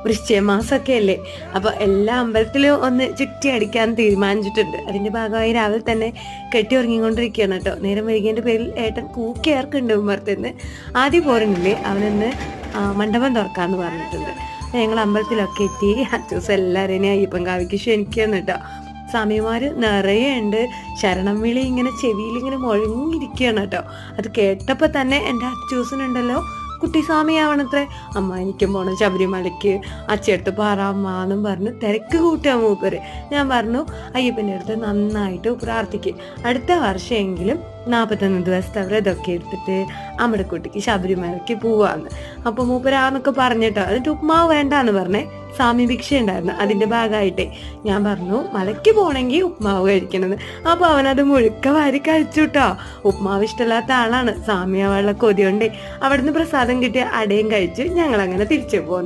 വൃശ്ചിക മാസമൊക്കെ അല്ലേ, അപ്പോൾ എല്ലാ അമ്പലത്തിലും ഒന്ന് ചുറ്റി അടിക്കാൻ തീരുമാനിച്ചിട്ടുണ്ട്. അതിൻ്റെ ഭാഗമായി രാവിലെ തന്നെ കെട്ടി ഉറങ്ങിക്കൊണ്ടിരിക്കുകയാണ് കേട്ടോ. നേരം വൈകിയതിൻ്റെ പേരിൽ ഏട്ടൻ കൂക്കിയാർക്കുണ്ട് ഉമ്മർത്തുനിന്ന്. ആദ്യം പോരുന്നില്ലേ അവനൊന്ന് മണ്ഡപം തുറക്കാമെന്ന് പറഞ്ഞിട്ടുണ്ട്. ഞങ്ങൾ അമ്പലത്തിലൊക്കെ എത്തി. അച്ചൂസ് എല്ലാവരെയും അയ്യപ്പൻ കാവിക്ക് ക്ഷണിക്കുകയാണ് കേട്ടോ. സ്വാമിമാർ നിറയെ ഉണ്ട്. ശരണം വിളി ഇങ്ങനെ ചെവിയിൽ ഇങ്ങനെ മുഴങ്ങിയിരിക്കുകയാണ് കേട്ടോ. അത് കേട്ടപ്പോൾ തന്നെ എൻ്റെ അച്ചൂസിനുണ്ടല്ലോ കുട്ടി സ്വാമിയാവണത്രേ. അമ്മ എനിക്കും പോണം ശബരിമലയ്ക്ക്, അച്ചടുത്ത് പാറാമ്മാന്നും പറഞ്ഞ് തിരക്ക് കൂട്ടുക മൂപ്പര്. ഞാൻ പറഞ്ഞു അയ്യപ്പൻ്റെ അടുത്ത് നന്നായിട്ട് പ്രാർത്ഥിക്കും, അടുത്ത വർഷമെങ്കിലും 41 ദിവസത്തെ വ്രതമൊക്കെ എടുത്തിട്ട് അമ്മടക്കുട്ടിക്ക് ശബരിമലയ്ക്ക് പോവാന്ന്. അപ്പോൾ മൂപ്പരാന്നൊക്കെ പറഞ്ഞിട്ടോ. എന്നിട്ട് ഉപ്മാവ് വേണ്ടാന്ന് പറഞ്ഞേ. സ്വാമി ഭിക്ഷ ഉണ്ടായിരുന്നു, അതിൻ്റെ ഭാഗമായിട്ടേ ഞാൻ പറഞ്ഞു മലയ്ക്ക് പോകണമെങ്കിൽ ഉപ്മാവ് കഴിക്കണമെന്ന്. അപ്പോൾ അവനത് മുഴുക്ക വാരി കഴിച്ചു കേട്ടോ. ഉപ്മാവ് ഇഷ്ടമില്ലാത്ത ആളാണ്. സ്വാമി അവളുടെ കൊതിയുണ്ടേ അവിടുന്ന് പ്രസാദം കിട്ടിയ അടയും കഴിച്ചു ഞങ്ങളങ്ങനെ തിരിച്ചു പോന്നു.